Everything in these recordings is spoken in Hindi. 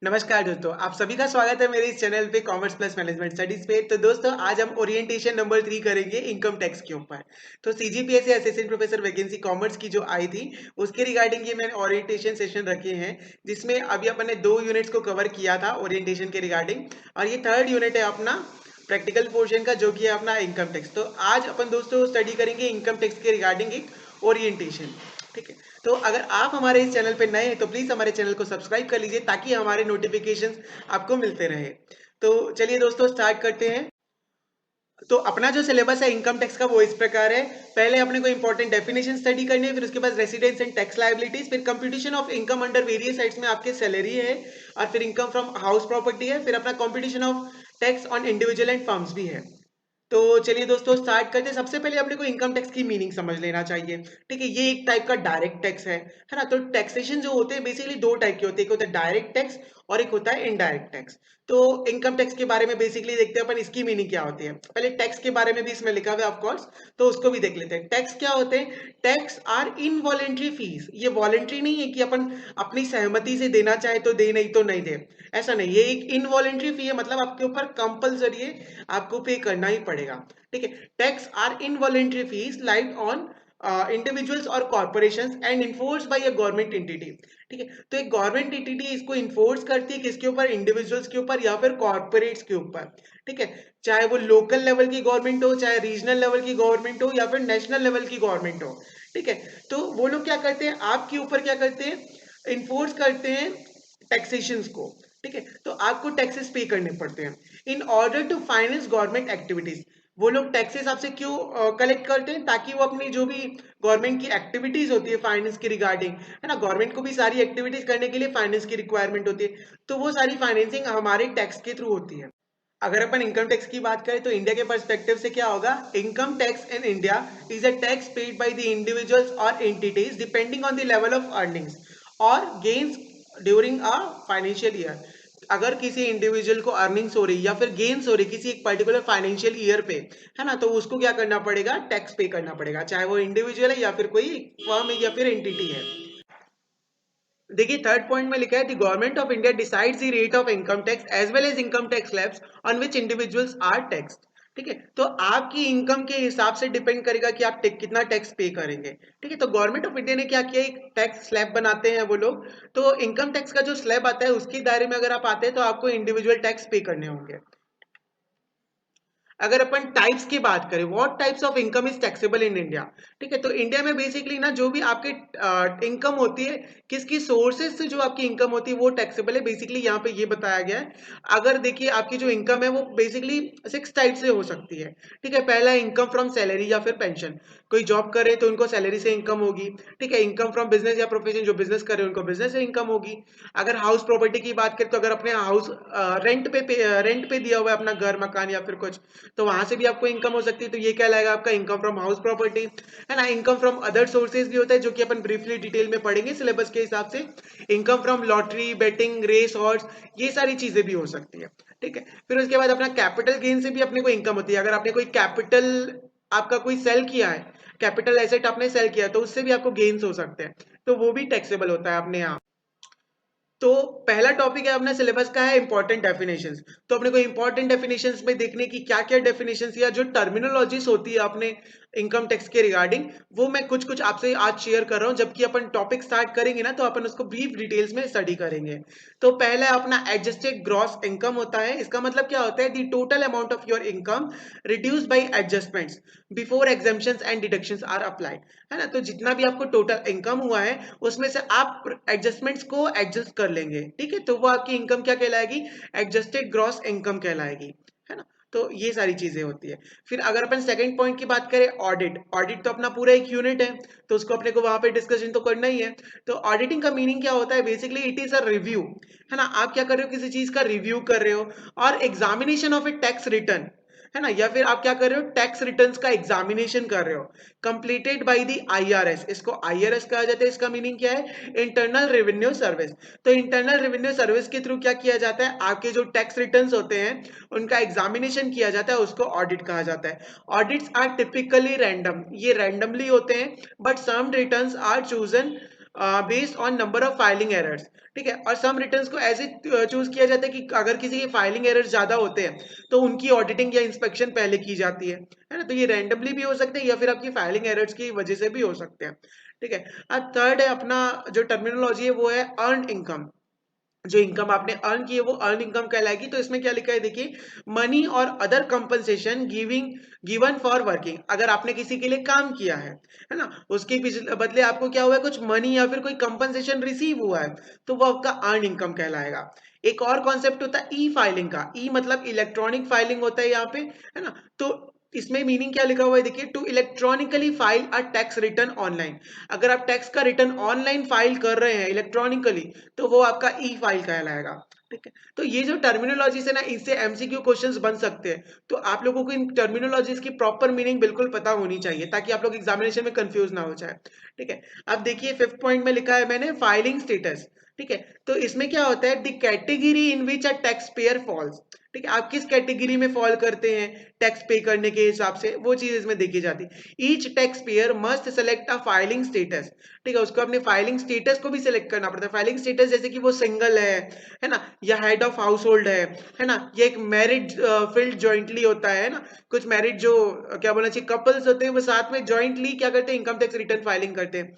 नमस्कार दोस्तों, आप सभी का स्वागत है मेरे इस चैनल पे कॉमर्स प्लस मैनेजमेंट स्टडीज पे। तो दोस्तों आज हम ओरिएंटेशन नंबर 3 करेंगे इनकम टैक्स के ऊपर। तो CGPSC assistant professor vacancy commerce की जो आई थी उसके रिगार्डिंग ये मैंने ओरिएंटेशन सेशन रखे हैं, जिसमें अभी अपन ने 2 यूनिट्स को कवर किया था ओरिएंटेशन के रिगार्डिंग, और ये थर्ड यूनिट है अपना प्रैक्टिकल पोर्शन का, जो कि है अपना इनकम टैक्स। तो आज अपन दोस्तों स्टडी करेंगे इनकम टैक्स के रिगार्डिंग एक ओरिएंटेशन। ठीक है, तो अगर आप हमारे इस चैनल पे नए हैं तो प्लीज हमारे चैनल को सब्सक्राइब कर लीजिए ताकि हमारे नोटिफिकेशंस आपको मिलते रहे। तो चलिए दोस्तों स्टार्ट करते हैं। तो अपना जो सिलेबस है इनकम टैक्स का वो इस प्रकार है। पहले अपने को इंपॉर्टेंट डेफिनेशन स्टडी करनी है, फिर उसके बाद रेसिडेंस एंड टैक्स लायबिलिटीज, फिर computation of income under various sites में आपके सैलरी है, और फिर इनकम फ्रॉम हाउस प्रॉपर्टी है, फिर अपना competition of tax on individual and firms भी है। तो चलिए दोस्तों स्टार्ट करते हैं। सबसे पहले अपने को इनकम टैक्स की मीनिंग समझ लेना चाहिए। ठीक है, ये एक टाइप का डायरेक्ट टैक्स है ना। तो टैक्सेशन जो होते हैं बेसिकली दो टाइप के होते हैं, एक होता है डायरेक्ट टैक्स और एक होता है इनडायरेक्ट टैक्स। तो इनकम टैक्स के बारे में बेसिकली देखते हैं अपन, इसकी मीनिंग क्या होती है। पहले टैक्स के बारे में भी इसमें लिखा हुआ है ऑफ कोर्स, तो उसको भी देख लेते हैं। टैक्स क्या होते हैं? Tax are involuntary fees. ये वॉलेंट्री नहीं है कि अपन अपनी सहमति से देना चाहे तो दे, नहीं तो नहीं दे, ऐसा नहीं। ये एक इनवॉलेंट्री फी है, मतलब आपके ऊपर कंपलसरी है, आपको पे करना ही पड़ेगा। ठीक है, tax are involuntary fees laid on individuals और corporations and enforce by a government entity. ठीक है, तो एक गवर्नमेंट एंटिटी इसको इन्फोर्स करती है किसके ऊपर? इंडिविजुअल्स के ऊपर या फिर कॉर्पोरेट्स के ऊपर। ठीक है, चाहे वो लोकल लेवल की गवर्नमेंट हो, चाहे रीजनल लेवल की गवर्नमेंट हो, या फिर नेशनल लेवल की गवर्नमेंट हो। ठीक है, तो वो लोग क्या करते हैं, आपके ऊपर क्या करते हैं, इन्फोर्स करते हैं टैक्सेशन को। ठीक है, तो आपको टैक्सेस पे करने पड़ते हैं in order to finance government activities. वो लोग टैक्सेस आपसे क्यों कलेक्ट करते हैं? ताकि वो अपनी जो भी गवर्नमेंट की एक्टिविटीज होती है फाइनेंस की रिगार्डिंग, है ना, गवर्नमेंट को भी सारी एक्टिविटीज करने के लिए फाइनेंस की रिक्वायरमेंट होती है, तो वो सारी फाइनेंसिंग हमारे टैक्स के थ्रू होती है। अगर अपन इनकम टैक्स की बात करें तो इंडिया के पर्सपेक्टिव से क्या होगा? Income tax in India is a tax paid by the individuals और entities depending on the level of earnings और gains during a financial year. अगर किसी इंडिविजुअल को अर्निंग्स हो रही या फिर गेन्स हो रही किसी एक पर्टिकुलर फाइनेंशियल ईयर पे, है ना, तो उसको क्या करना पड़ेगा? टैक्स पे करना पड़ेगा, चाहे वो इंडिविजुअल है या फिर कोई फर्म है या फिर एंटिटी है। देखिए थर्ड पॉइंट में लिखा है the government of India decides the rate of income tax as well as income tax slabs on which individuals are taxed. ठीक है, तो आपकी इनकम के हिसाब से डिपेंड करेगा कि आप कितना टैक्स पे करेंगे। ठीक है, तो गवर्नमेंट ऑफ इंडिया ने क्या किया, एक टैक्स स्लैब बनाते हैं वो लोग। तो इनकम टैक्स का जो स्लैब आता है उसके दायरे में अगर आप आते हैं तो आपको इंडिविजुअल टैक्स पे करने होंगे। अगर अपन टाइप्स की बात करें, what types of income is taxable in India. ठीक है, तो इंडिया में बेसिकली ना जो भी आपके इनकम होती है, किसकी सोर्सेज से जो आपकी इनकम होती है वो टैक्सेबल है, बेसिकली यहाँ पे ये बताया गया है। अगर देखिए आपकी जो इनकम है वो बेसिकली 6 टाइप से हो सकती है। ठीक है, पहला है इनकम फ्रॉम सैलरी या फिर पेंशन। कोई जॉब करे तो उनको सैलरी से इनकम होगी। ठीक है, इनकम फ्रॉम बिजनेस या प्रोफेशन, जो बिजनेस करे उनको बिजनेस से इनकम होगी। अगर हाउस प्रॉपर्टी की बात करें तो अगर अपने हाउस रेंट पे दिया हुआ है अपना घर मकान या फिर कुछ, तो वहां से भी आपको इनकम हो सकती है, तो ये कहलाएगा आपका इनकम फ्रॉम हाउस प्रॉपर्टी, है ना। इनकम फ्रॉम अदर सोर्सेज भी होता है जो कि अपन ब्रीफली डिटेल में पढ़ेंगे सिलेबस के हिसाब से। Income from lottery, betting, race horse, ये सारी चीजें भी हो सकती है। ठीक है, फिर उसके बाद अपना कैपिटल गेन से भी अपने को इनकम होती है। अगर आपने कोई कैपिटल आपका कोई सेल किया है, कैपिटल एसेट आपने सेल किया, तो उससे भी आपको गेन्स हो सकते हैं, तो वो भी टैक्सेबल होता है अपने यहाँ। तो पहला टॉपिक है अपने सिलेबस का है इंपॉर्टेंट डेफिनेशंस। तो अपने को इंपॉर्टेंट डेफिनेशंस में देखने की क्या क्या डेफिनेशंस या जो टर्मिनोलॉजीज होती है अपने इनकम टैक्स के रिगार्डिंग, वो मैं कुछ कुछ आपसे आज शेयर कर रहा हूं। जबकि अपन टॉपिक स्टार्ट करेंगे ना तो अपन उसको ब्रीफ डिटेल्स में स्टडी करेंगे। तो पहला अपना एडजस्टेड ग्रॉस इनकम होता है। इसका मतलब क्या होता है? The total amount of your income reduce by adjustments before exemptions and deductions are applied. है ना, तो जितना भी आपको टोटल इनकम हुआ है उसमें से आप एडजस्टमेंट्स को एडजस्ट कर लेंगे। ठीक है, तो वो आपकी इनकम क्या कहलाएगी? एडजस्टेड ग्रॉस इनकम कहलाएगी, है ना। तो ये सारी चीजें होती है। फिर अगर अपन सेकंड पॉइंट की बात करें, ऑडिट। ऑडिट तो अपना पूरा एक यूनिट है, तो उसको अपने को वहां पे डिस्कशन तो करना ही है। तो ऑडिटिंग का मीनिंग क्या होता है? Basically it is a review, है ना। आप क्या कर रहे हो? किसी चीज का रिव्यू कर रहे हो, और examination of A tax return, है ना, या फिर आप क्या कर रहे हो? टैक्स रिटर्न्स का एग्जामिनेशन कर रहे हो, कंप्लीटेड बाय द आईआरएस। इसको आईआरएस कहा जाता है। इसका मीनिंग क्या है? Internal revenue service. तो इंटरनल रेवेन्यू सर्विस के थ्रू क्या किया जाता है? आपके जो टैक्स रिटर्न्स होते हैं उनका एग्जामिनेशन किया जाता है, उसको ऑडिट कहा जाता है। ऑडिट्स आर टिपिकली रैंडम, ये रैंडमली होते हैं, but some returns are chosen based on number of filing errors, ठीक है। और सम रिटर्न्स को ऐसे चूज किया जाता है कि अगर किसी के फाइलिंग एरर्स ज्यादा होते हैं तो उनकी ऑडिटिंग या इंस्पेक्शन पहले की जाती है ना। तो ये रैंडमली भी हो सकते हैं या फिर आपकी फाइलिंग एरर्स की वजह से भी हो सकते हैं, ठीक है। अब थर्ड है अपना जो टर्मिनोलॉजी है वो है अर्न इनकम। जो इनकम आपने अर्न की है वो अर्न इनकम कहलाएगी। तो इसमें क्या लिखा है देखिए, मनी और other compensation given for working. अगर आपने किसी के लिए काम किया है ना, उसके बदले आपको क्या हुआ है, कुछ मनी या फिर कोई कंपनसेशन रिसीव हुआ है, तो वो आपका अर्न इनकम कहलाएगा। एक और कॉन्सेप्ट होता है ई फाइलिंग का। ई मतलब इलेक्ट्रॉनिक फाइलिंग होता है यहाँ पे, है ना। तो इसमें मीनिंग क्या लिखा हुआ है देखिए, to electronically file a tax return online. अगर आप टैक्स का रिटर्न ऑनलाइन फाइल कर रहे हैं इलेक्ट्रॉनिकली, तो वो आपका ई फाइल कहलाएगा, ठीक है। तो ये जो टर्मिनोलॉजी है ना, इससे एमसीक्यू क्वेश्चंस बन सकते हैं। तो आप लोगों को इन टर्मिनोलॉजीज की प्रॉपर मीनिंग बिल्कुल पता होनी चाहिए ताकि आप लोग एग्जामिनेशन में कंफ्यूज ना हो जाए, ठीक है। अब देखिए फिफ्थ पॉइंट में लिखा है मैंने फाइलिंग स्टेटस, ठीक है। तो इसमें क्या होता है, the category in which a tax payer falls, ठीक है। आप किस कैटेगरी में फॉल करते हैं टैक्स पे करने के हिसाब से, वो चीज इसमें देखी जाती है। Each tax payer must select a filing status, ठीक है। उसको अपने फाइलिंग स्टेटस को भी सिलेक्ट करना पड़ता है। फाइलिंग स्टेटस जैसे कि वो सिंगल है ना, या हेड ऑफ हाउस होल्ड है ना, ये एक मैरिड फील्ड ज्वाइंटली होता है ना। कुछ मैरिड जो क्या बोलना चाहिए कपल्स होते हैं वो साथ में ज्वाइंटली क्या करते हैं, इनकम टैक्स रिटर्न फाइलिंग करते हैं।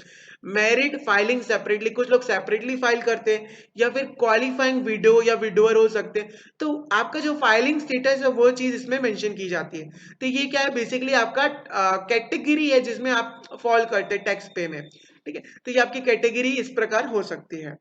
मैरिड फाइलिंग सेपरेटली, कुछ लोग सेपरेटली फाइल करते हैं, या फिर क्वालिफाइंग विडो या विडोअर हो सकते हैं। तो आपका जो फाइलिंग स्टेटस है वो चीज इसमें मेंशन की जाती है। तो ये क्या है, बेसिकली आपका कैटेगरी है जिसमें आप फॉल करते हैं टैक्स पे में, ठीक है। तो ये आपकी कैटेगरी इस प्रकार हो सकती है।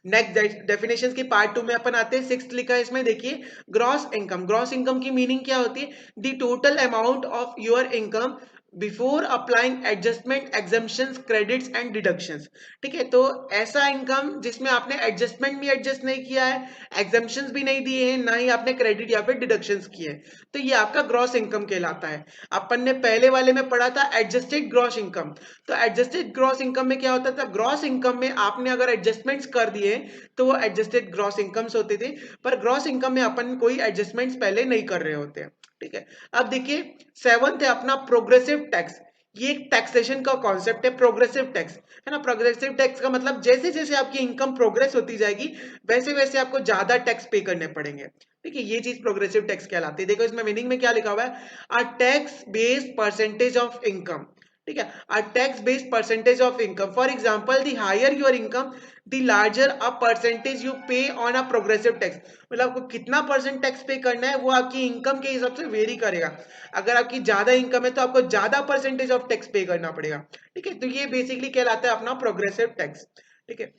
नेक्स्ट डेफिनेशन की पार्ट 2 में अपन आते हैं। सिक्स लिखा है इसमें देखिए, ग्रॉस इनकम। ग्रॉस इनकम की मीनिंग क्या होती है, the total amount of your income before applying adjustment exemptions credits and deductions, ठीक है। तो ऐसा इनकम जिसमें आपने एडजस्टमेंट भी एडजस्ट नहीं किया है, एग्जम्पशंस भी नहीं दिए हैं, ना ही आपने क्रेडिट या फिर डिडक्शंस किए हैं, तो ये आपका ग्रॉस इनकम कहलाता है। अपन ने पहले वाले में पढ़ा था एडजस्टेड ग्रॉस इनकम। तो एडजस्टेड ग्रॉस इनकम में क्या होता था, ग्रॉस इनकम में आपने अगर एडजस्टमेंट्स कर दिए तो वो एडजस्टेड ग्रॉस इनकम्स होते थे। पर ग्रॉस इनकम में अपन कोई एडजस्टमेंट्स पहले नहीं कर रहे होते हैं, ठीक है। अब देखिए सेवंथ है अपना प्रोग्रेसिव टैक्स। ये एक टैक्सेशन का कॉन्सेप्ट है, प्रोग्रेसिव टैक्स, है ना। प्रोग्रेसिव टैक्स का मतलब जैसे जैसे आपकी इनकम प्रोग्रेस होती जाएगी वैसे वैसे आपको ज्यादा टैक्स पे करने पड़ेंगे, ठीक है। ये चीज प्रोग्रेसिव टैक्स कहलाती है। देखो इसमें मीनिंग में क्या लिखा हुआ है, a tax based percentage of income, ठीक है। A tax based percentage of income, for example the higher your income the larger a percentage you pay on a progressive tax. मतलब आपको कितना परसेंट टैक्स पे करना है वो आपकी इनकम के हिसाब से वेरी करेगा। अगर आपकी ज्यादा इनकम है तो आपको ज्यादा परसेंटेज ऑफ टैक्स पे करना पड़ेगा, ठीक है। तो ये बेसिकली कहलाता है अपना प्रोग्रेसिव टैक्स, ठीक है।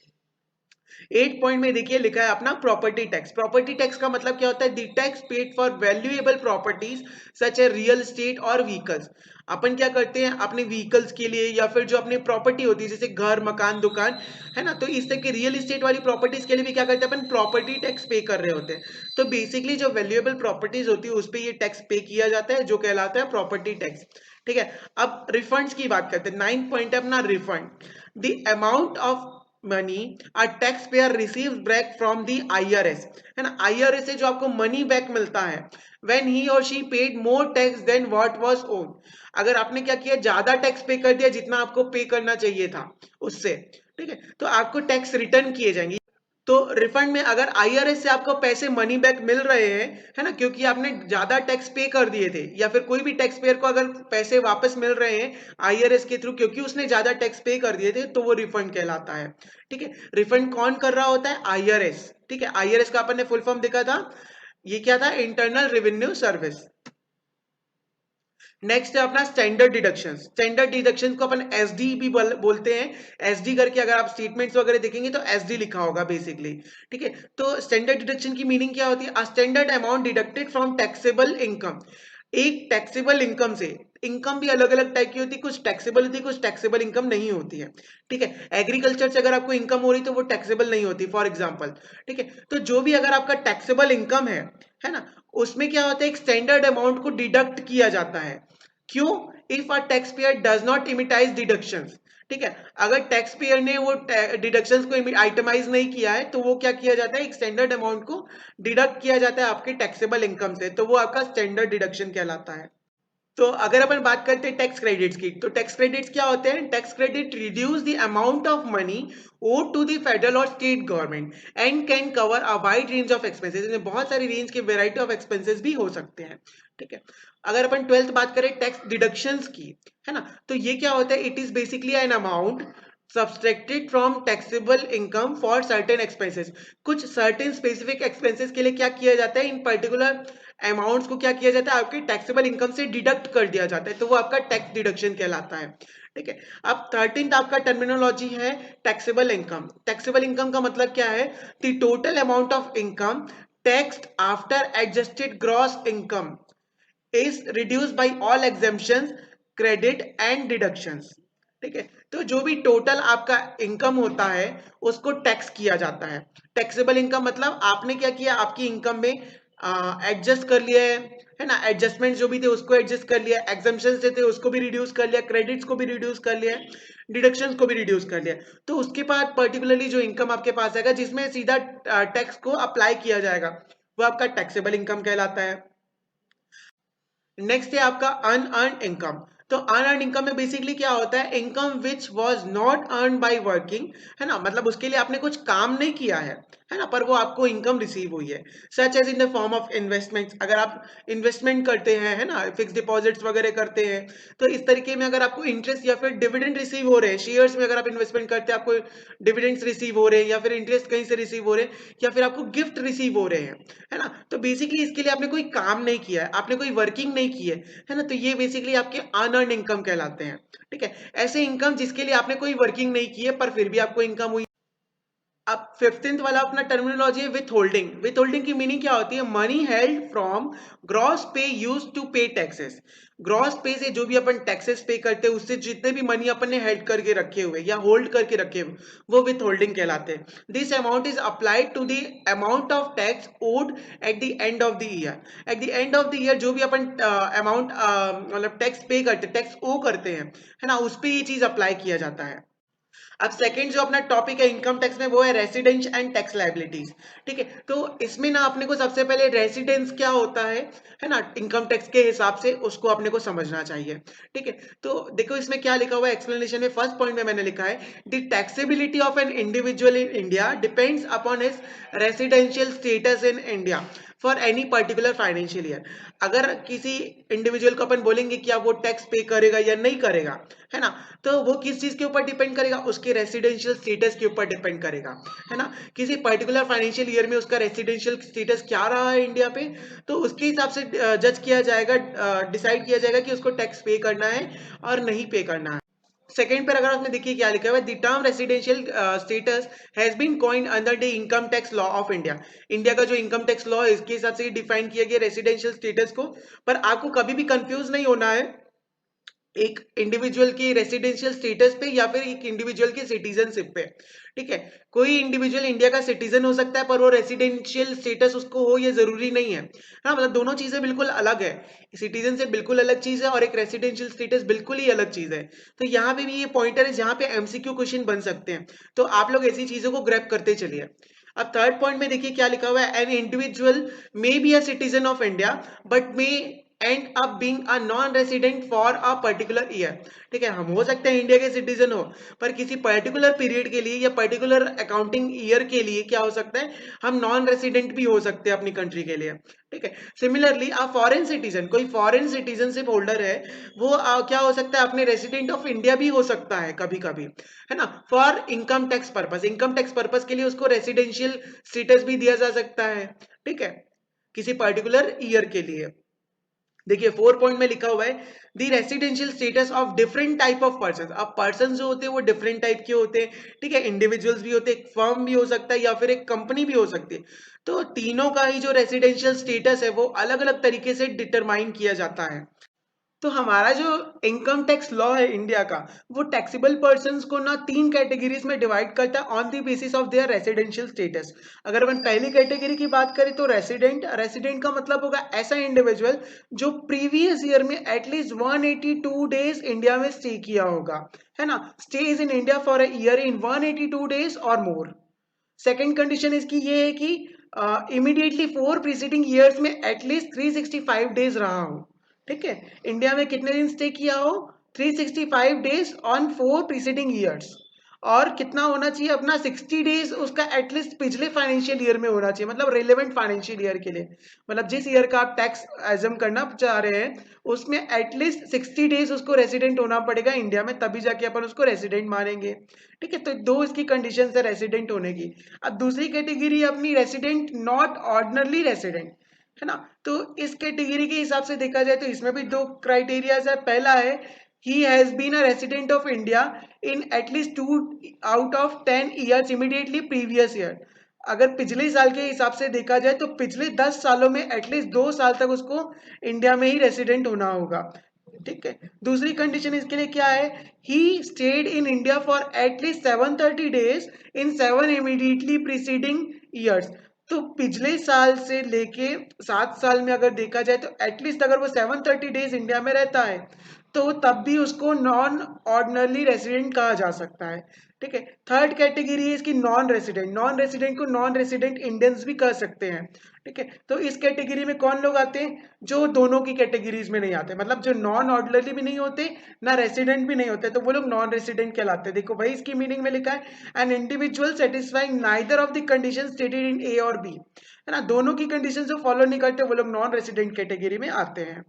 8 पॉइंट में देखिए लिखा है अपना प्रॉपर्टी टैक्स। प्रॉपर्टी टैक्स का मतलब क्या होता है, the tax paid for valuable properties such a real estate और व्हीकल्स। अपन क्या करते हैं अपने व्हीकल्स के लिए या फिर जो अपनी प्रॉपर्टी होती है जैसे घर मकान दुकान, है ना, तो इस तरह की रियल एस्टेट वाली प्रॉपर्टीज के लिए भी क्या करते हैं अपन प्रॉपर्टी टैक्स पे कर रहे होते हैं। तो बेसिकली जो वैल्यूएबल प्रॉपर्टीज होती है उस पर ये टैक्स पे किया जाता है जो कहलाता है प्रॉपर्टी टैक्स, ठीक है। अब रिफंड्स की बात करते हैं। 9 पॉइंट है अपना refund. The amount of money a tax pair receive back from the IRS, है ना। आईआरएस से जो आपको मनी बैक मिलता है व्हेन ही और she paid more tax than what was own. अगर आपने क्या किया, ज्यादा टैक्स पे कर दिया जितना आपको पे करना चाहिए था उससे, ठीक है, तो आपको टैक्स रिटर्न किए जाएंगे। तो रिफंड में अगर आईआरएस से आपको पैसे मनी बैक मिल रहे हैं, है ना, क्योंकि आपने ज्यादा टैक्स पे कर दिए थे, या फिर कोई भी टैक्स पेयर को अगर पैसे वापस मिल रहे हैं आईआरएस के थ्रू क्योंकि उसने ज्यादा टैक्स पे कर दिए थे, तो वो रिफंड कहलाता है, ठीक है। रिफंड कौन कर रहा होता है, आईआरएस, ठीक है। आईआरएस का अपन ने फुल फॉर्म देखा था, ये क्या था, इंटरनल रेवेन्यू सर्विस। नेक्स्ट है अपना स्टैंडर्ड डिडक्शन। स्टैंडर्ड डिडक्शन को अपन एसडी भी बोलते हैं। एसडी करके अगर आप स्टेटमेंट्स वगैरह देखेंगे तो एसडी लिखा होगा बेसिकली, ठीक है। तो स्टैंडर्ड डिडक्शन की मीनिंग क्या होती है, a standard amount deducted from taxable income. एक टैक्सेबल इनकम से, इनकम भी अलग अलग टाइप की होती है, कुछ टैक्सेबल होती है कुछ टैक्सेबल इनकम नहीं होती है, ठीक है। एग्रीकल्चर से अगर आपको इनकम हो रही तो वो टैक्सेबल नहीं होती फॉर एग्जांपल, ठीक है। तो जो भी अगर आपका टैक्सेबल इनकम है ना, उसमें क्या होता है एक स्टैंडर्ड अमाउंट को डिडक्ट किया जाता है। क्यों, if a tax payer does not इमिटाइज डिडक्शंस, ठीक है। अगर टैक्स पेयर ने वो डिडक्शंस को आइटमाइज नहीं किया है तो वो क्या किया जाता है, एक स्टैंडर्ड अमाउंट को डिडक्ट किया जाता है आपके टैक्सेबल इनकम से, तो वो आपका स्टैंडर्ड डिडक्शन कहलाता है। तो अगर अपन बात करते हैं टैक्स क्रेडिट्स की, तो टैक्स क्रेडिट्स क्या होते हैं? Tax credit reduce the amount of money owed to the federal और state government and can cover a wide range of expenses. इसमें बहुत सारी रेंज के वेराइटी ऑफ एक्सपेंसेस भी हो सकते हैं, ठीक है। अगर अपन 12th बात करें टैक्स डिडक्शंस की, है ना, तो ये क्या होता है? It is basically an amount subtracted from taxable income for certain expenses. कुछ सर्टेन स्पेसिफिक एक्सपेंसेस के लिए क्या किया जाता है? इन पर्टिकुलर अमाउंट्स को क्या किया जाता है? आपके टैक्सेबल इनकम से डिडक्ट कर दिया जाता है, तो वो आपका टैक्स डिडक्शन कहलाता है, ठीक है। अब 13th आपका टर्मिनोलॉजी है टैक्सेबल इनकम। टैक्सेबल इनकम का मतलब क्या है? The total amount of income taxed after adjusted gross income is reduce by all exemptions, credit and deductions, ठीक है। तो जो भी टोटल आपका इनकम होता है उसको टैक्स किया जाता है। टैक्सेबल इनकम मतलब आपने क्या किया? आपकी इनकम में एडजस्ट कर लिया है ना, एडजस्टमेंट जो भी थे उसको एडजस्ट कर लिया, एग्जाम्पशन से थे उसको भी रिड्यूस कर लिया, क्रेडिट्स को भी रिड्यूस कर लिया, डिडक्शंस को भी रिड्यूस कर लिया। तो उसके बाद पर्टिकुलरली जो इनकम आपके पास आएगा जिसमें सीधा टैक्स को अप्लाई किया जाएगा, वो आपका टैक्सेबल इनकम कहलाता है। नेक्स्ट है आपका अनअर्न्ड इनकम। तो अनअर्न्ड इनकम में बेसिकली क्या होता है? Income which was not earn by working, है ना, मतलब उसके लिए आपने कुछ काम नहीं किया है ना, पर वो आपको इनकम रिसीव हुई है। Such as in the form of investments, अगर आप इन्वेस्टमेंट करते हैं, है ना, फिक्स डिपॉजिट्स वगैरह करते हैं, तो इस तरीके में अगर आपको इंटरेस्ट या फिर डिविडेंड रिसीव हो रहे हैं, शेयर्स में अगर आप इन्वेस्टमेंट करते हैं आपको डिविडेंड्स रिसीव हो रहे हैं, या फिर इंटरेस्ट कहीं से रिसीव हो रहे हैं, या फिर आपको गिफ्ट रिसीव हो रहे हैं, है ना, तो बेसिकली इसके लिए आपने कोई काम नहीं किया है, आपने कोई वर्किंग नहीं की है ना, तो ये बेसिकली आपके अनअर्न्ड इनकम कहलाते हैं, ठीक है। ऐसे इनकम जिसके लिए आपने कोई वर्किंग नहीं की है पर फिर भी आपको इनकम हुई। अब 15th वाला अपना टर्मिनोलॉजी है विथ होल्डिंग। विथ होल्डिंग की मीनिंग क्या होती है? मनी हेल्ड फ्रॉम ग्रॉस पे यूज टू पे टैक्सेस। ग्रॉस पे से जो भी अपन टैक्सेस पे करते हैं उससे जितने भी मनी अपन ने हेल्ड करके रखे हुए या होल्ड करके रखे हुए वो विथ होल्डिंग कहलाते हैं। This amount is applied to the amount of tax owed at the end of the year. At the end of the year जो भी अपन अमाउंट मतलब टैक्स पे करते, टैक्स ओ करते हैं, है ना, उस पर ये चीज अप्लाई किया जाता है। अब सेकंड जो अपना टॉपिक है इनकम टैक्स में वो है रेसिडेंस एंड टैक्स लायबिलिटीज, ठीक है। तो इसमें ना अपने को सबसे पहले रेसिडेंस क्या होता है ना, इनकम टैक्स के हिसाब से उसको अपने को समझना चाहिए, ठीक है। तो देखो इसमें क्या लिखा हुआ है एक्सप्लेनेशन में, फर्स्ट पॉइंट में मैंने लिखा है the taxability of an individual in India depends upon his residential status in India for any particular financial year. अगर किसी इंडिविजुअल को अपन बोलेंगे कि आप वो टैक्स पे करेगा या नहीं करेगा, है ना, तो वो किस चीज के ऊपर डिपेंड करेगा? उसके रेसिडेंशियल स्टेटस के ऊपर डिपेंड करेगा, है ना। किसी पर्टिकुलर फाइनेंशियल ईयर में उसका रेसिडेंशियल स्टेटस क्या रहा है इंडिया पे, तो उसके हिसाब से जज किया जाएगा, डिसाइड किया जाएगा कि उसको टैक्स पे करना है और नहीं पे करना है। सेकेंड पैराग्राफ में देखिए क्या लिखा हुआ है, the term residential status has been coined under the income tax law of India. India का जो इनकम टैक्स लॉ है इसके हिसाब से डिफाइन किया गया रेसिडेंशियल स्टेटस को। पर आपको कभी भी कंफ्यूज नहीं होना है एक इंडिविजुअल की रेसिडेंशियल स्टेटस पे या फिर एक इंडिविजुअल की सिटीजनशिप पे, ठीक है। कोई इंडिविजुअल इंडिया का सिटीजन हो सकता है पर वो रेसिडेंशियल स्टेटस उसको हो ये जरूरी नहीं है, हाँ, मतलब दोनों चीजें बिल्कुल अलग है। सिटीजन से बिल्कुल अलग चीज है और एक रेसिडेंशियल स्टेटस बिल्कुल ही अलग चीज है। तो यहाँ पे भी ये पॉइंटर है जहाँ पे एमसीक्यू क्वेश्चन बन सकते हैं, तो आप लोग ऐसी चीजों को ग्रैब करते चलिए। अब थर्ड पॉइंट में देखिए क्या लिखा हुआ है, an individual may be a citizen of India but may and up being a non resident for a particular year, ठीक है। हम हो सकते हैं इंडिया के सिटीजन हो पर किसी पर्टिकुलर पीरियड के लिए या पर्टिकुलर अकाउंटिंग ईयर के लिए क्या हो सकता है, हम नॉन रेसिडेंट भी हो सकते हैं अपनी कंट्री के लिए, ठीक है। सिमिलरली अ फॉरेन सिटीजन, कोई फॉरेन सिटीजनशिप होल्डर है वो क्या हो सकता है, अपने रेसिडेंट ऑफ इंडिया भी हो सकता है कभी कभी, है ना, for income tax purpose. Income tax purpose के लिए उसको रेसिडेंशियल स्टेटस भी दिया जा सकता है, ठीक है, किसी पर्टिकुलर ईयर के लिए। देखिए 4 पॉइंट में लिखा हुआ है the residential status of different type of person. अब पर्सन जो होते हैं वो डिफरेंट टाइप के होते हैं, ठीक है, इंडिविजुअल्स भी होते हैं, एक फर्म भी हो सकता है या फिर एक कंपनी भी हो सकती है। तो तीनों का ही जो रेसिडेंशियल स्टेटस है वो अलग अलग तरीके से डिटरमाइन किया जाता है। तो हमारा जो इनकम टैक्स लॉ है इंडिया का वो टैक्सेबल पर्सन्स को ना 3 कैटेगरीज में डिवाइड करता है on the basis of their residential status. अगर अपन पहली कैटेगरी की बात करें तो रेसिडेंट, रेसिडेंट का मतलब होगा ऐसा इंडिविजुअल जो प्रीवियस ईयर में एटलीस्ट 182 डेज इंडिया में स्टे किया होगा, है ना, stage in India for a year in 182 days और मोर। सेकेंड कंडीशन इसकी ये है कि इमीडिएटली 4 प्रीसीडिंग ईयर्स में एटलीस्ट 365 डेज रहा हो, ठीक है, इंडिया में कितने दिन स्टे किया हो, 365 डेज ऑन 4 प्रीसीडिंग ईयर्स, और कितना होना चाहिए अपना, 60 डेज उसका एटलीस्ट पिछले फाइनेंशियल ईयर में होना चाहिए, मतलब रिलेवेंट फाइनेंशियल ईयर के लिए, मतलब जिस ईयर का आप टैक्स एजम करना चाह रहे हैं उसमें एटलीस्ट 60 डेज उसको रेसिडेंट होना पड़ेगा इंडिया में, तभी जाके अपन उसको रेसिडेंट मानेंगे। ठीक है, तो दो इसकी कंडीशन है रेसिडेंट होने की। अब दूसरी कैटेगरी अपनी रेसिडेंट नॉट ऑर्डिनरली रेसिडेंट, है ना। तो इस कैटेगरी के हिसाब से देखा जाए तो इसमें भी दो क्राइटेरियाज है। पहला है he has been a resident of India in at least 2 out of 10 years immediately previous year. अगर पिछले साल के हिसाब से देखा जाए तो पिछले 10 सालों में एटलीस्ट 2 साल तक उसको इंडिया में ही रेसिडेंट होना होगा। ठीक है, दूसरी कंडीशन इसके लिए क्या है, he stayed in India for at least 730 days in 7 immediately preceding years. तो पिछले साल से लेके 7 साल में अगर देखा जाए तो एटलीस्ट अगर वो 730 डेज इंडिया में रहता है तो तब भी उसको नॉन ऑर्डिनरी रेसिडेंट कहा जा सकता है। ठीक है, थर्ड कैटेगरी है इसकी नॉन रेसिडेंट, नॉन रेसिडेंट को नॉन रेसिडेंट इंडियंस भी कह सकते हैं। ठीक है, तो इस कैटेगरी में कौन लोग आते हैं, जो दोनों की कैटेगरीज में नहीं आते, मतलब जो नॉन ऑर्डिनरी भी नहीं होते ना रेसिडेंट भी नहीं होते, तो वो लोग नॉन रेसिडेंट कहलाते हैं। देखो भाई इसकी मीनिंग में लिखा है an individual satisfying neither of the condition stated in A और बी, है ना, दोनों की कंडीशन जो फॉलो नहीं करते वो लोग नॉन रेसिडेंट कैटेगरी में आते हैं।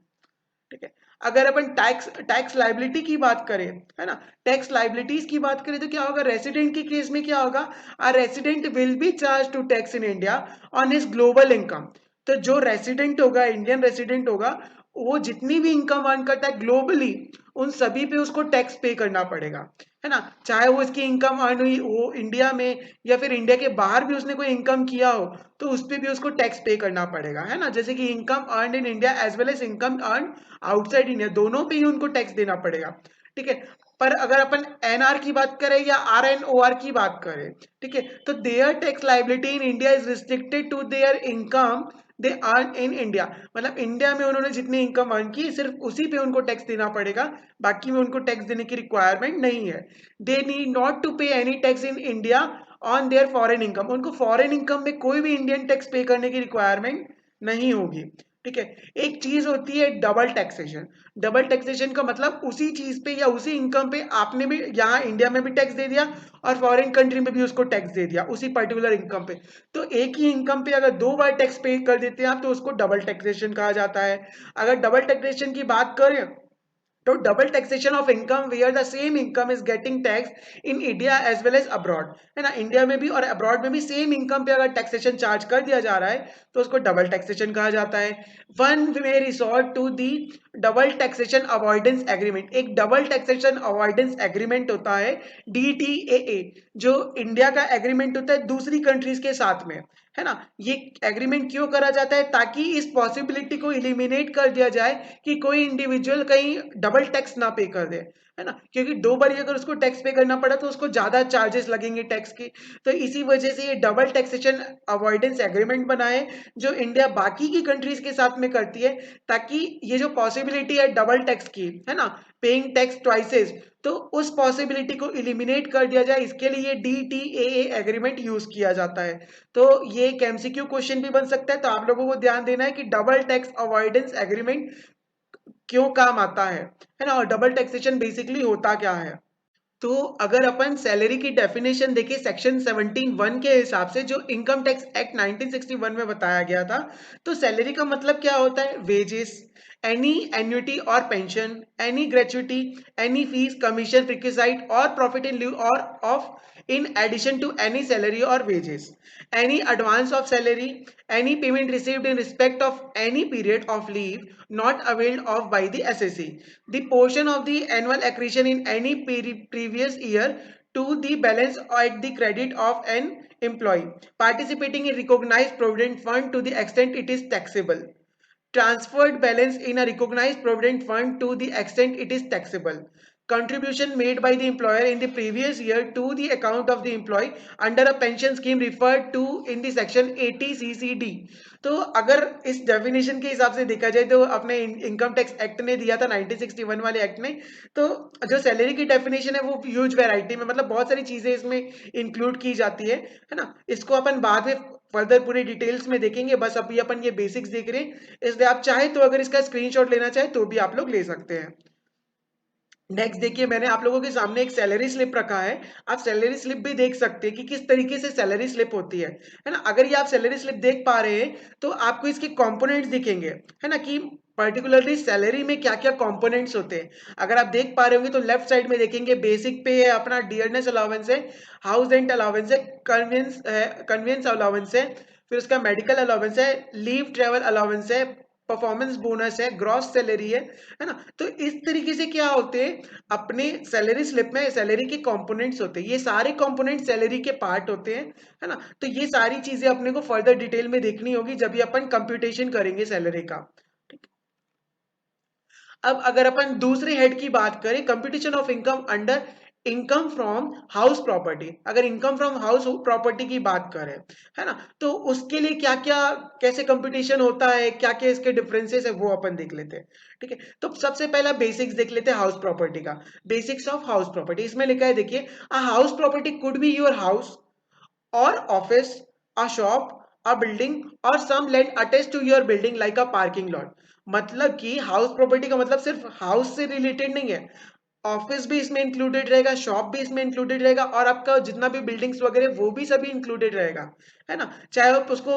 ठीक है, अगर अपन टैक्स टैक्स लाइबिलिटी की बात करें, है ना, टैक्स लाइबिलिटीज की बात करें तो क्या होगा, रेसिडेंट के केस में क्या होगा, a resident will be charge to tax in India on his global income. तो जो रेसिडेंट होगा, इंडियन रेसिडेंट होगा, वो जितनी भी इनकम अर्न करता है ग्लोबली उन सभी पे उसको टैक्स पे करना पड़ेगा, है ना, चाहे वो इसकी इनकम अर्न हुई हो इंडिया में या फिर इंडिया के बाहर भी उसने कोई इनकम किया हो तो उस पर भी उसको टैक्स पे करना पड़ेगा, है ना, जैसे कि income earn in India as well as income earn outside India, दोनों पे ही उनको टैक्स देना पड़ेगा। ठीक है, पर अगर अपन एनआर की बात करें या आरएनओआर की बात करें, ठीक है, तो their tax liability in India is restricted to their income they earn in India, मतलब इंडिया में उन्होंने जितनी इनकम अर्न की सिर्फ उसी पे उनको टैक्स देना पड़ेगा, बाकी में उनको टैक्स देने की रिक्वायरमेंट नहीं है। दे नीड नॉट टू पे any tax in India on their foreign income, उनको फॉरेन इनकम में कोई भी इंडियन टैक्स पे करने की रिक्वायरमेंट नहीं होगी। ठीक है, एक चीज होती है डबल टैक्सेशन, डबल टैक्सेशन का मतलब उसी चीज पे या उसी इनकम पे आपने भी यहाँ इंडिया में भी टैक्स दे दिया और फॉरेन कंट्री में भी उसको टैक्स दे दिया उसी पर्टिकुलर इनकम पे, तो एक ही इनकम पे अगर 2 बार टैक्स पे कर देते हैं आप तो उसको डबल टैक्सेशन कहा जाता है। अगर डबल टैक्सेशन की बात करें तो double taxation of income where the same income is getting tax in India as well as abroad, है ना, इंडिया में भी और अब्रॉड में भी सेम इनकम पे अगर टैक्सेशन चार्ज कर दिया जा रहा है तो उसको डबल टैक्सेशन कहा जाता है। One may resort to the double taxation avoidance agreement, एक डबल टैक्सेशन अवॉइडेंस एग्रीमेंट होता है डीटीएए, जो इंडिया का एग्रीमेंट होता है दूसरी कंट्रीज के साथ में, है ना। ये एग्रीमेंट क्यों करा जाता है, ताकि इस पॉसिबिलिटी को इलिमिनेट कर दिया जाए कि कोई इंडिविजुअल कहीं डबल टैक्स ना पे कर दे, है ना, क्योंकि 2 बार अगर उसको टैक्स पे करना पड़ा तो उसको ज्यादा चार्जेस लगेंगे टैक्स के। तो इसी वजह से ये डबल टैक्सेशन अवॉइडेंस एग्रीमेंट बना है जो इंडिया बाकी की कंट्रीज के साथ में करती है, ताकि ये जो पॉसिबिलिटी है डबल टैक्स की, है ना, पेइंग टैक्स ट्वाइसेस, तो उस पॉसिबिलिटी को इलिमिनेट कर दिया जाए, इसके लिए डीटीएए एग्रीमेंट यूज किया जाता है। तो ये एक एमसीक्यू क्वेश्चन भी बन सकता है, तो आप लोगों को ध्यान देना है कि डबल टैक्स अवॉइडेंस एग्रीमेंट क्यों काम आता है ना, और डबल टैक्सेशन बेसिकली होता क्या है। तो अगर अपन सैलरी की डेफिनेशन देखें सेक्शन 17(1) के हिसाब से जो इनकम टैक्स एक्ट 1961 में बताया गया था, तो सैलरी का मतलब क्या होता है, वेजेस, एनी एन्युटी और pension, any gratuity, any fees, commission, requisite और प्रॉफिट इन लिeu और of in addition to any salary or wages, any advance of salary, any payment received in respect of any period of leave not availed of by the assessee, the portion of the annual accretion in any previous year to the balance at the credit of an employee participating in recognized provident fund to the extent it is taxable, transferred balance in a recognized provident fund to the extent it is taxable, contribution made by the employer in the previous year to the account of the employee under a pension scheme referred to in the section 80 CCD। तो अगर इस डेफिनेशन के हिसाब से देखा जाए तो अपने इनकम टैक्स एक्ट ने दिया था 1961 वाले एक्ट ने, तो जो सैलरी की डेफिनेशन है वो ह्यूज वैरायटी में, मतलब बहुत सारी चीजें इसमें इंक्लूड की जाती है ना, इसको अपन बाद में फर्दर पूरे डिटेल्स में देखेंगे, बस अभी अपन ये बेसिक्स देख रहे हैं, इसलिए आप चाहे तो अगर इसका स्क्रीनशॉट लेना चाहे तो भी आप लोग ले सकते हैं। नेक्स्ट देखिए, मैंने आप लोगों के सामने एक सैलरी स्लिप रखा है। आप सैलरी स्लिप भी देख सकते हैं कि किस तरीके से सैलरी स्लिप होती है ना। अगर ये आप सैलरी स्लिप देख पा रहे हैं तो आपको इसके कंपोनेंट्स दिखेंगे, है ना, कि पर्टिकुलरली सैलरी में क्या क्या कंपोनेंट्स होते हैं। अगर आप देख पा रहे होंगे तो लेफ्ट साइड में देखेंगे बेसिक पे है, अपना डियरनेस अलाउंस है, हाउस रेंट अलाउंस है, कन्वेंस अलाउंस है, फिर उसका मेडिकल अलाउंस है, लीव ट्रेवल अलाउंस है, परफॉर्मेंस बोनस है, ग्रॉस सैलरी है ना। तो इस तरीके से क्या होते हैं, अपने सैलरी स्लिप में सैलरी के कंपोनेंट्स होते हैं, ये सारे कंपोनेंट सैलरी के पार्ट होते हैं, है ना। तो ये सारी चीजें अपने को फर्दर डिटेल में देखनी होगी जब भी अपन कंप्यूटेशन करेंगे सैलरी का। अब अगर अपन दूसरे हेड की बात करें, computation of income under income from house property, अगर इनकम फ्रॉम हाउस प्रॉपर्टी की बात करें, है ना, तो उसके लिए क्या क्या कैसे कंप्यूटेशन होता है, क्या क्या इसके डिफरेंसेस है, वो अपन देख लेते हैं। ठीक है, तो सबसे पहला बेसिक्स देख लेते हैं हाउस प्रॉपर्टी का। बेसिक्स ऑफ हाउस प्रॉपर्टी, इसमें लिखा है देखिए, a house property could be your house or office, a shop, a building or some land attached to your building like a parking lot। मतलब कि हाउस प्रॉपर्टी का मतलब सिर्फ हाउस से रिलेटेड नहीं है, ऑफिस भी इसमें इंक्लूडेड रहेगा, शॉप भी इसमें इंक्लूडेड रहेगा, और आपका जितना भी बिल्डिंग्स वगैरह वो भी सभी इंक्लूडेड रहेगा, है ना। चाहे आप उसको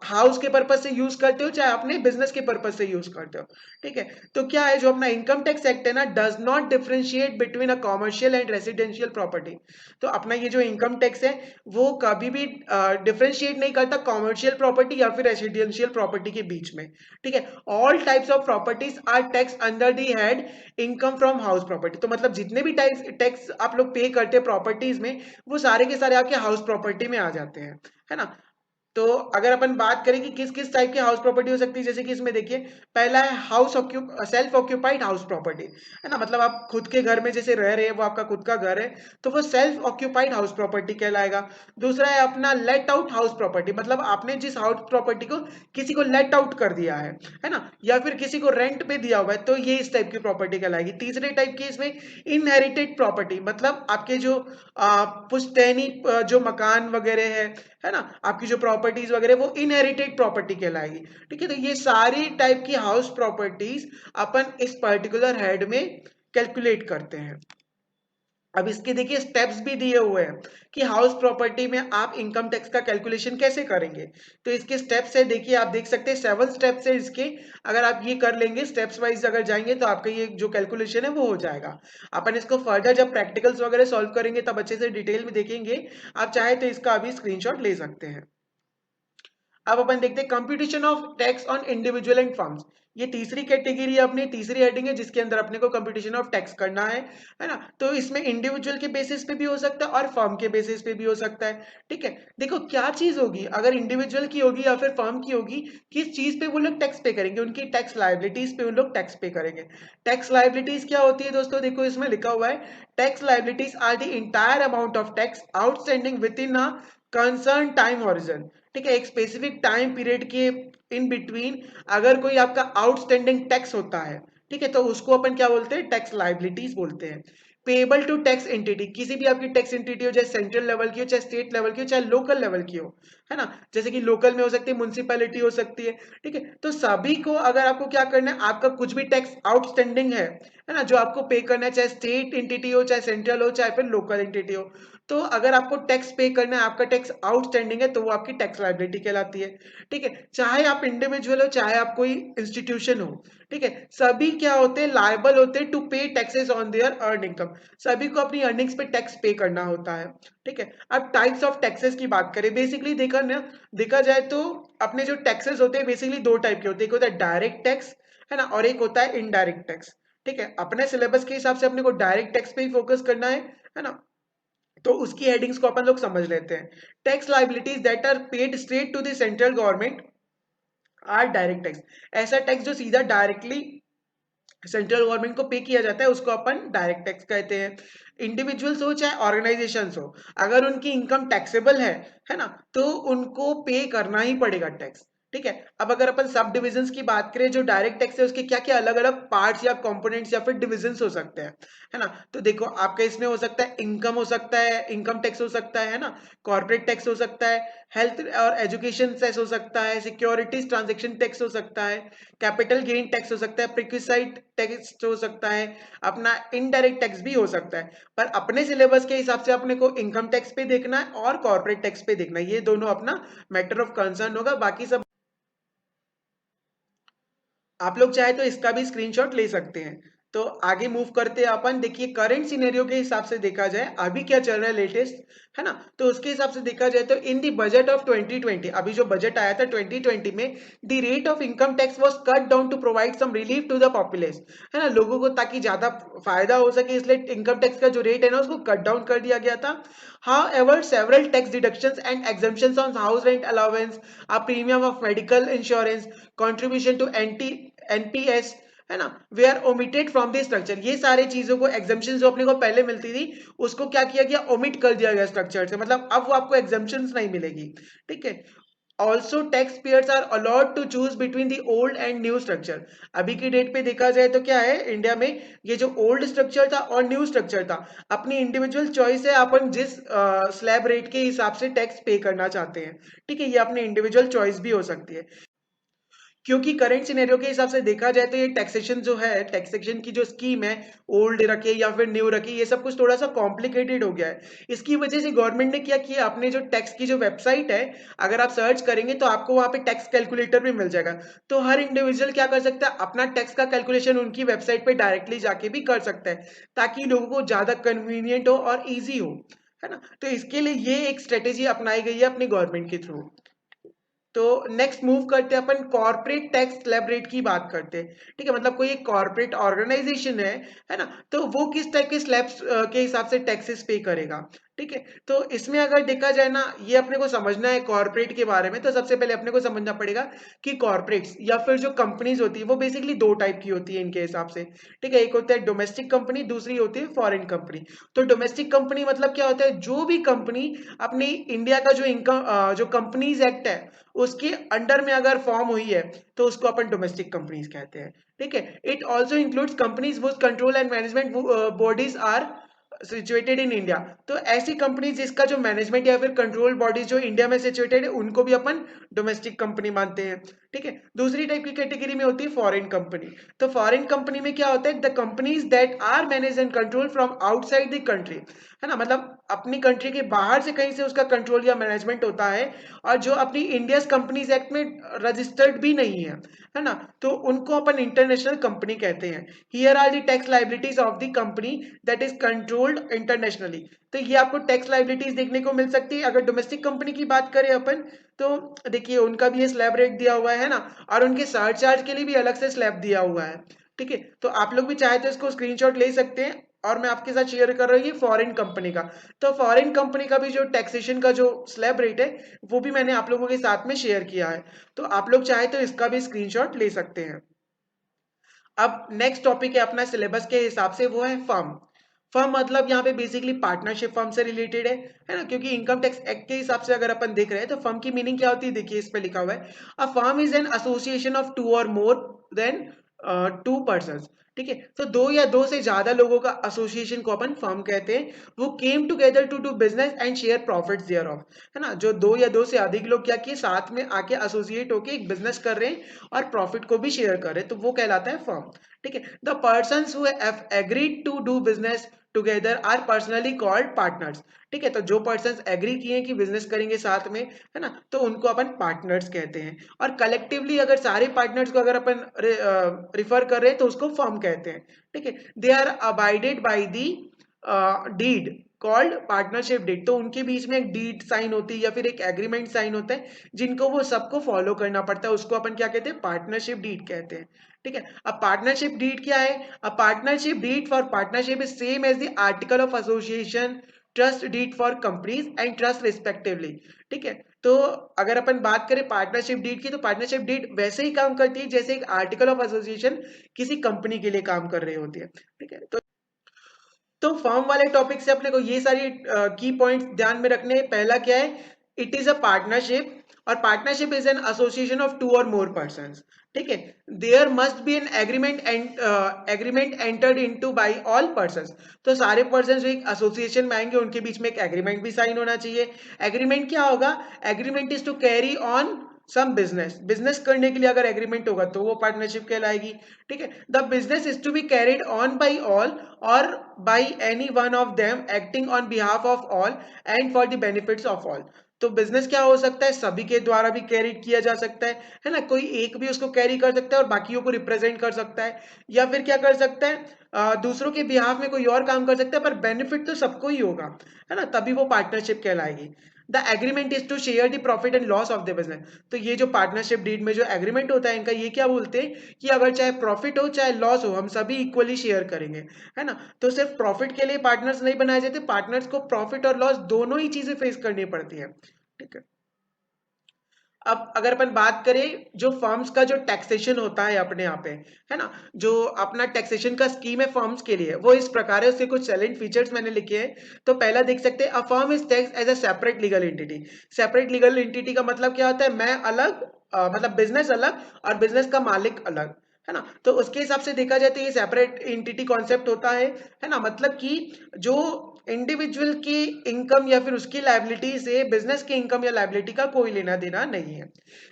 हाउस के पर्पज से यूज करते हो, चाहे अपने बिजनेस के पर्पज से यूज करते हो। ठीक है, तो क्या है, जो अपना इनकम टैक्स एक्ट है ना, does not differentiate between a commercial and residential property. तो अपना ये जो इनकम टैक्स है वो कभी भी डिफरेंशिएट नहीं करता कॉमर्शियल प्रॉपर्टी या फिर रेसिडेंशियल प्रॉपर्टी के बीच में। ठीक है, all types of properties are tax under the head income from house property. तो मतलब जितने भी टाइप्स टैक्स आप लोग पे करते हैं प्रॉपर्टीज में, वो सारे के सारे आपके हाउस प्रॉपर्टी में आ जाते हैं, है ना। तो अगर अपन बात करें कि किस किस टाइप की हाउस प्रॉपर्टी हो सकती है, जैसे कि इसमें देखिए, पहला है सेल्फ ऑक्यूपाइड हाउस प्रॉपर्टी, है ना, मतलब आप खुद के घर में जैसे रह रहे हैं, वो आपका खुद का घर है, तो वो सेल्फ ऑक्यूपाइड हाउस प्रॉपर्टी कहलाएगा। दूसरा है अपना लेट आउट हाउस प्रॉपर्टी, मतलब आपने जिस हाउस प्रॉपर्टी को किसी को लेट आउट कर दिया है ना, या फिर किसी को रेंट पे दिया हुआ है, तो ये इस टाइप की प्रॉपर्टी कहलाएगी। तीसरे टाइप की इसमें इनहेरिटेड प्रॉपर्टी, मतलब आपके जो पुश्तैनी जो मकान वगैरह है ना, आपकी जो प्रॉपर्टीज वगैरह वो इनहेरिटेड प्रॉपर्टी कहलाएगी। ठीक है, तो ये सारी टाइप की हाउस प्रॉपर्टीज अपन इस पर्टिकुलर हेड में कैलकुलेट करते हैं। अब इसके देखिए स्टेप्स भी दिए हुए हैं कि हाउस प्रॉपर्टी में आप इनकम टैक्स का कैलकुलेशन कैसे करेंगे। तो इसके स्टेप्स है, देखिए आप देख सकते हैं 7 स्टेप्स है इसके। अगर आप ये कर लेंगे स्टेप्स वाइज अगर जाएंगे तो आपका ये जो कैलकुलेशन है वो हो जाएगा। अपन इसको फर्दर जब प्रैक्टिकल्स वगैरह सॉल्व करेंगे तब अच्छे से डिटेल में देखेंगे। आप चाहे तो इसका अभी स्क्रीनशॉट ले सकते हैं। अब अपन देखते हैं computation of tax on individual and firms. ये तीसरी कैटेगरी है, अपनी तीसरी हेडिंग है जिसके अंदर अपने को कंप्यूटेशन ऑफ टैक्स करना है ना। तो इसमें इंडिविजुअल के बेसिस पे भी हो सकता है और फर्म के बेसिस पे भी हो सकता है। ठीक है, देखो क्या चीज होगी, अगर इंडिविजुअल की होगी या फिर फर्म की होगी, किस चीज पे वो लोग टैक्स पे करेंगे, उनकी टैक्स लायबिलिटीज पे उन लोग टैक्स पे करेंगे। टैक्स लायबिलिटीज क्या होती है दोस्तों, देखो इसमें लिखा हुआ है, tax liabilities are the entire amount of tax outstanding within a concern time horizon. ठीक है, एक स्पेसिफिक टाइम पीरियड के इन बिटवीन अगर कोई आपका आउटस्टैंडिंग टैक्स होता है, ठीक है, तो उसको अपन क्या बोलते हैं, टैक्स लाइबिलिटीज बोलते हैं। पेबल टू टैक्स एंटिटी, किसी भी आपकी टैक्स एंटिटी हो, चाहे सेंट्रल लेवल की हो, चाहे स्टेट लेवल की हो, चाहे लोकल लेवल की हो, है ना। जैसे कि लोकल में हो सकती है, म्युनिसिपैलिटी हो सकती है। ठीक है, तो सभी को अगर आपको क्या करना है, आपका कुछ भी टैक्स आउटस्टैंडिंग है ना, जो आपको पे करना है, चाहे स्टेट एंटिटी हो, चाहे सेंट्रल हो, चाहे फिर लोकल एंटिटी हो, तो अगर आपको टैक्स पे करना है, आपका टैक्स आउटस्टैंडिंग है, तो वो आपकी टैक्स लायबिलिटी कहलाती है। ठीक है, चाहे आप इंडिविजुअल हो, चाहे आप कोई इंस्टीट्यूशन हो, ठीक है, सभी क्या होते हैं, लायबल होते हैं टू पे taxes on their earn income. सभी को अपनी अर्निंग्स पे टैक्स पे करना होता है। ठीक है, अब टाइप्स ऑफ टैक्सेस की बात करें, बेसिकली देखा जाए तो अपने जो टैक्सेस होते हैं बेसिकली दो टाइप के होते हैं, एक होता है डायरेक्ट टैक्स, है ना, और एक होता है इनडायरेक्ट टैक्स। ठीक है, अपने सिलेबस के हिसाब से अपने को डायरेक्ट टैक्स पे ही फोकस करना है ना। तो उसकी हेडिंग्स को अपन लोग समझ लेते हैं। Tax liabilities that are paid straight to the central government are direct tax. ऐसा टैक्स जो सीधा डायरेक्टली सेंट्रल गवर्नमेंट को पे किया जाता है उसको अपन डायरेक्ट टैक्स कहते हैं। इंडिविजुअल्स हो चाहे ऑर्गेनाइजेशंस हो, अगर उनकी इनकम टैक्सेबल है ना, तो उनको पे करना ही पड़ेगा टैक्स। ठीक है, अब अगर अपन सब डिविजन्स की बात करें, जो डायरेक्ट टैक्स है उसके क्या क्या अलग अलग पार्ट्स या कंपोनेंट्स या फिर डिविजन्स हो सकते हैं, है ना। तो देखो आपका इसमें हो सकता है इनकम, हो सकता है इनकम टैक्स हो सकता है ना, कॉर्पोरेट टैक्स हो सकता हेल्थ और एजुकेशन टैक्स हो सकता है, सिक्योरिटीज ट्रांजेक्शन टैक्स हो सकता है, कैपिटल गेन टैक्स हो सकता है, प्रिक्विसाइट टैक्स हो सकता है, अपना इनडायरेक्ट टैक्स भी हो सकता है। पर अपने सिलेबस के हिसाब से अपने को इनकम टैक्स पे देखना है और कॉर्पोरेट टैक्स पे देखना है, ये दोनों अपना मैटर ऑफ कंसर्न होगा। बाकी सब आप लोग चाहे तो इसका भी स्क्रीनशॉट ले सकते हैं। तो आगे मूव करते हैं अपन। देखिए करंट सिनेरियो के हिसाब से देखा जाए अभी क्या चल रहा है लेटेस्ट, है ना, तो उसके हिसाब से देखा जाए तो इन दी बजट ऑफ 2020, अभी जो बजट आया था 2020 में, the rate of income tax was cut down to provide some relief to the population, है ना, लोगों को ताकि ज्यादा फायदा हो सके, इसलिए इनकम टैक्स का जो रेट है ना उसको कट डाउन कर दिया गया था। However, several tax deductions and exemptions on house rent allowance, a premium of medical insurance, contribution to NPS, है ना, we are omitted from the structure. ये सारे चीजों को एग्जाम्पशन जो अपने को पहले मिलती थी उसको क्या किया गया, ओमिट कर दिया गया स्ट्रक्चर से, मतलब अब वो आपको एग्जाम्पशन नहीं मिलेगी। ठीक है। Also tax payers are allowed to choose between the old and new structure. अभी की डेट पे देखा जाए तो क्या है इंडिया में, ये जो ओल्ड स्ट्रक्चर था और न्यू स्ट्रक्चर था, अपनी इंडिविजुअल चॉइस है अपन जिस स्लैब रेट के हिसाब से टैक्स पे करना चाहते हैं। ठीक है, ये अपनी इंडिविजुअल चॉइस भी हो सकती है। क्योंकि करंट सिनेरियो के हिसाब से देखा जाए तो ये टैक्सेशन जो है, टैक्सेशन की जो स्कीम है, ओल्ड रखे या फिर न्यू रखे, ये सब कुछ थोड़ा सा कॉम्प्लिकेटेड हो गया है। इसकी वजह से गवर्नमेंट ने क्या किया, अपने जो टैक्स की जो वेबसाइट है, अगर आप सर्च करेंगे तो आपको वहां पे टैक्स कैलकुलेटर भी मिल जाएगा। तो हर इंडिविजुअल क्या कर सकता है, अपना टैक्स का कैलकुलेशन उनकी वेबसाइट पे डायरेक्टली जाके भी कर सकता है, ताकि लोगों को ज्यादा कन्वीनियंट हो और ईजी हो, है ना। तो इसके लिए ये एक स्ट्रेटेजी अपनाई गई है अपनी गवर्नमेंट के थ्रू। तो नेक्स्ट मूव करते हैं अपन, कॉर्पोरेट टैक्स स्लैब रेट की बात करते हैं। ठीक है, मतलब कोई एक कॉर्पोरेट ऑर्गेनाइजेशन है ना, तो वो किस टाइप के स्लैब्स के हिसाब से टैक्सेस पे करेगा। ठीक है, तो इसमें अगर देखा जाए ना, ये अपने को समझना है कॉर्पोरेट के बारे में, तो सबसे पहले अपने को समझना पड़ेगा कि कॉर्पोरेट्स या फिर जो कंपनीज होती है वो बेसिकली दो टाइप की होती है इनके हिसाब से। ठीक है, एक होता है डोमेस्टिक कंपनी, दूसरी होती है फॉरेन कंपनी। तो डोमेस्टिक कंपनी मतलब क्या होता है, जो भी कंपनी अपनी इंडिया का जो इनकम जो कंपनीज एक्ट है उसके अंडर में अगर फॉर्म हुई है तो उसको अपन डोमेस्टिक कंपनीज कहते हैं। ठीक है, it also includes companies whose control and management bodies are situated in India. तो ऐसी कंपनी जिसका जो मैनेजमेंट या फिर कंट्रोल बॉडीज जो इंडिया में सिचुएटेड है उनको भी अपन डोमेस्टिक कंपनी मानते हैं। ठीक है, दूसरी टाइप की कैटेगरी में होती है फॉरेन कंपनी। तो फॉरेन कंपनी में क्या होता है, the companies that are manage and control from outside the country, है ना, मतलब अपनी कंट्री के बाहर से कहीं से उसका कंट्रोल या मैनेजमेंट होता है, और जो अपनी इंडिया कंपनीज एक्ट में रजिस्टर्ड भी नहीं है ना, तो उनको अपन इंटरनेशनल कंपनी कहते हैं। Here are the tax liabilities of the company that is controlled internationally. तो ये आपको टैक्स लाइबिलिटीज देखने को मिल सकती है। अगर डोमेस्टिक कंपनी की बात करें अपन, तो देखिए उनका भी ये स्लैब रेट दिया हुआ है ना, और उनके सरचार्ज के लिए भी अलग से स्लैब दिया हुआ है। ठीक है, तो आप लोग भी चाहे तो इसको स्क्रीनशॉट ले सकते हैं, और मैं आपके साथ शेयर कर रहा हूँ ये फॉरेन कंपनी का। तो फॉरेन कंपनी का भी जो टैक्सेशन का जो स्लैब रेट है वो भी मैंने आप लोगों के साथ में शेयर किया है, तो आप लोग चाहे तो इसका भी स्क्रीनशॉट ले सकते हैं। अब नेक्स्ट टॉपिक है अपना सिलेबस के हिसाब से, वो है फर्म। फर्म मतलब यहाँ पे बेसिकली पार्टनरशिप फर्म से रिलेटेड है ना, क्योंकि इनकम टैक्स एक्ट के हिसाब से अगर अपन देख रहे हैं तो फर्म की मीनिंग क्या होती है, देखिए इस पे लिखा हुआ है, a firm is an association of two और मोर देन टू पर्सन। ठीक है, तो दो या दो से ज्यादा लोगों का एसोसिएशन को अपन फर्म कहते हैं। वो came together to do business and share profits their of, है ना, जो दो या दो से अधिक लोग क्या किए, साथ में आके एसोसिएट होके एक बिजनेस कर रहे हैं और प्रॉफिट को भी शेयर कर रहे हैं, तो वो कहलाता है फर्म। ठीक है, the persons who have agreed to do business together are personally called partners. ठीक है, तो जो पर्सन्स एग्री किए कि बिजनेस करेंगे साथ में, है ना, तो उनको अपन पार्टनर्स कहते हैं। और कलेक्टिवली अगर सारे पार्टनर्स को अगर अपन रिफर कर रहे हैं तो उसको फर्म कहते हैं। ठीक है, they are abided by the deed called partnership deed. तो उनके बीच में एक डीड साइन होती है या फिर एक एग्रीमेंट साइन होता है जिनको वो सबको फॉलो करना पड़ता है, उसको अपन क्या कहते हैं, पार्टनरशिप डीड कहते हैं। ठीक है, अब पार्टनरशिप डीड क्या है, a partnership deed for partnership is same as the article of association, trust deed for companies and trust respectively. ठीक है, तो अगर अपन बात करें पार्टनरशिप डीड की, तो पार्टनरशिप डीड वैसे ही काम करती है जैसे एक आर्टिकल ऑफ एसोसिएशन किसी कंपनी के लिए काम कर रही होती है। ठीक है, तो फर्म वाले टॉपिक से अपने को ये सारी की पॉइंट्स ध्यान में रखने हैं। पहला क्या है, इट इज अ पार्टनरशिप और partnership is an association of two और मोर पर्सन, ठीक है। There must be an agreement agreement entered into by all persons. तो सारे पर्सन जो एक एसोसिएशन में आएंगे उनके बीच में एक एग्रीमेंट भी साइन होना चाहिए। एग्रीमेंट क्या होगा? Agreement is to carry on some business, business करने के लिए अगर एग्रीमेंट होगा तो वो पार्टनरशिप कहलाएगी, ठीक है। The business is to be carried on by all और by any one of them acting on behalf of all and for the benefits of all. तो बिजनेस क्या हो सकता है? सभी के द्वारा भी कैरी किया जा सकता है ना, कोई एक भी उसको कैरी कर सकता है और बाकियों को रिप्रेजेंट कर सकता है, या फिर क्या कर सकता है, दूसरों के बिहाफ में कोई और काम कर सकता है, पर बेनिफिट तो सबको ही होगा, है ना, तभी वो पार्टनरशिप कहलाएगी। The agreement is to share the profit and loss of the business. तो ये जो पार्टनरशिप डीड में जो एग्रीमेंट होता है इनका, ये क्या बोलते हैं कि अगर चाहे प्रॉफिट हो चाहे लॉस हो, हम सभी इक्वली शेयर करेंगे, है ना। तो सिर्फ प्रॉफिट के लिए पार्टनर्स नहीं बनाए जाते, पार्टनर्स को प्रॉफिट और लॉस दोनों ही चीजें फेस करनी पड़ती है, ठीक है। अब अगर अपन बात करें जो फर्म्स का जो टैक्सेशन होता है अपने यहाँ पे, है ना, जो अपना टैक्सेशन का स्कीम है फर्म्स के लिए, वो इस प्रकार है। उसके कुछ सैलेंट फीचर्स मैंने लिखे हैं। तो पहला देख सकते हैं, a firm is tax as a separate legal entity. Separate legal entity का मतलब क्या होता है? मैं अलग, मतलब बिजनेस अलग और बिजनेस का मालिक अलग, है ना। तो उसके हिसाब से देखा जाए तो ये सेपरेट एंटिटी कॉन्सेप्ट होता है ना। मतलब कि जो इंडिविजुअल की इनकम या फिर उसकी लायबिलिटी से बिजनेस की इनकम या लायबिलिटी का कोई लेना देना नहीं है।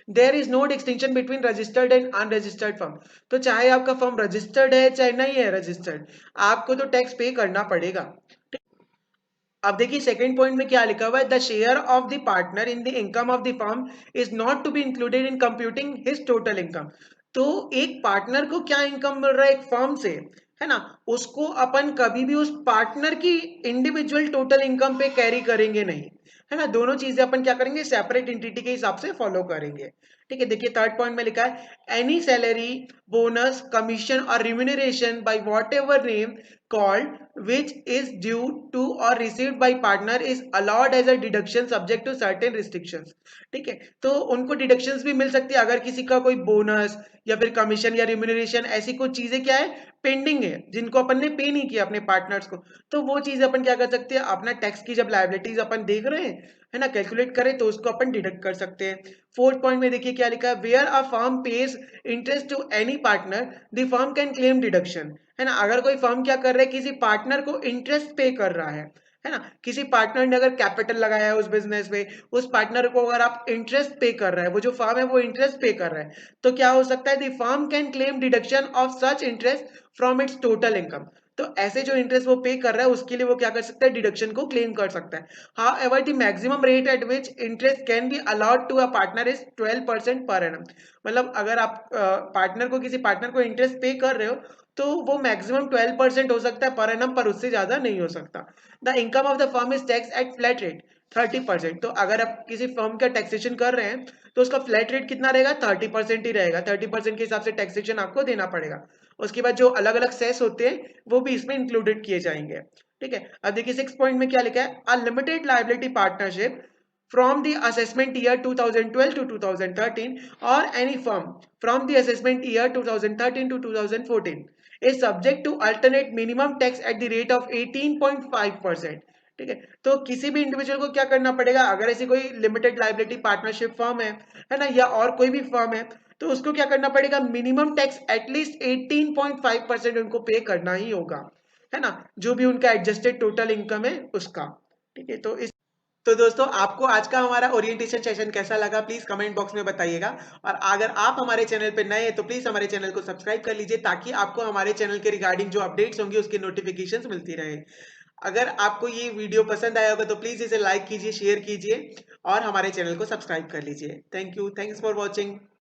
There is no distinction between registered and unregistered firm. तो चाहे आपका फर्म रजिस्टर्ड है चाहे नहीं है रजिस्टर्ड, आपको तो टैक्स पे करना पड़ेगा। अब देखिए सेकंड पॉइंट में क्या लिखा हुआ है, the share of the partner in the income of the firm is not to be included in computing his total income. तो एक पार्टनर को क्या इनकम मिल रहा है एक फर्म से, है ना, उसको अपन कभी भी उस पार्टनर की इंडिविजुअल टोटल इनकम पे कैरी करेंगे नहीं, है ना। दोनों चीजें अपन क्या करेंगे? सेपरेट एंटिटी के हिसाब से फॉलो करेंगे, ठीक है। देखिए थर्ड पॉइंट में लिखा है, एनी सैलरी, बोनस, कमीशन और remuneration by what ever name called which is due to or received by partner is allowed as a deduction subject to certain restrictions, ठीक है। तो उनको डिडक्शंस भी मिल सकती है अगर किसी का कोई बोनस या फिर कमीशन या रिम्यूनरेशन ऐसी कुछ चीजें क्या है पेंडिंग है जिनको अपन ने पे नहीं किया अपने पार्टनर्स को, तो वो चीज अपन क्या कर सकते हैं? अपना टैक्स की जब लायबिलिटीज अपन देख रहे हैं, है ना, कैलकुलेट करें तो उसको अपन डिडक्ट कर सकते हैं। फोर्थ पॉइंट में देखिए क्या लिखा है, where a firm pays interest to any partner the firm can claim deduction, है ना। अगर कोई फर्म क्या कर रहा है, किसी पार्टनर को इंटरेस्ट पे कर रहा है ना, किसी पार्टनर ने अगर कैपिटल लगाया है उस बिजनेस में, उस पार्टनर को अगर आप इंटरेस्ट पे कर रहा है, वो जो फर्म है वो इंटरेस्ट पे कर रहा है, तो क्या हो सकता है? The firm can claim deduction of such interest from its total income. तो ऐसे जो इंटरेस्ट वो पे कर रहा है उसके लिए वो क्या कर सकता है? डिडक्शन को क्लेम कर सकता है। However the maximum rate at which interest can be allowed to a partner is 12% per annum. मतलब अगर आप पार्टनर को, किसी पार्टनर को इंटरेस्ट पे कर रहे हो तो वो मैक्सिमम 12% हो सकता है पर एनम, पर उससे ज्यादा नहीं हो सकता। The income of the firm is tax at flat rate 30%। तो अगर आप किसी फर्म का टैक्सेशन कर रहे हैं तो उसका फ्लैट रेट कितना रहेगा? 30% ही रहेगा। 30% के हिसाब से टैक्सेशन आपको देना पड़ेगा। उसके बाद जो अलग अलग सेस होते हैं वो भी इसमें इंक्लूडेड किए जाएंगे, ठीक है। अब देखिए सिक्स पॉइंट में क्या लिखा है, a limited liability partnership from the assessment year 2012 to 2013 or any firm from the assessment year 2013 to 2014 is subject to alternate minimum tax at the rate of 18.5%, ठीक है। तो किसी भी इंडिविजुअल को क्या करना पड़ेगा? अगर ऐसी कोई लिमिटेड लाइबिलिटी पार्टनरशिप फर्म है ना, या और कोई भी फर्म है, तो उसको क्या करना पड़ेगा? मिनिमम टैक्स एटलीस्ट 18.5% उनको पे करना ही होगा, है ना, जो भी उनका एडजस्टेड टोटल इनकम है उसका, ठीक है। तो दोस्तों आपको आज का हमारा ओरिएंटेशन सेशन कैसा लगा प्लीज कमेंट बॉक्स में बताइएगा। और अगर आप हमारे चैनल पर नए हैं तो प्लीज हमारे चैनल को सब्सक्राइब कर लीजिए ताकि आपको हमारे चैनल के रिगार्डिंग जो अपडेट्स होंगी उसकी नोटिफिकेशंस मिलती रहे। अगर आपको ये वीडियो पसंद आया होगा तो प्लीज इसे लाइक कीजिए, शेयर कीजिए और हमारे चैनल को सब्सक्राइब कर लीजिए। Thank you, thanks for watching.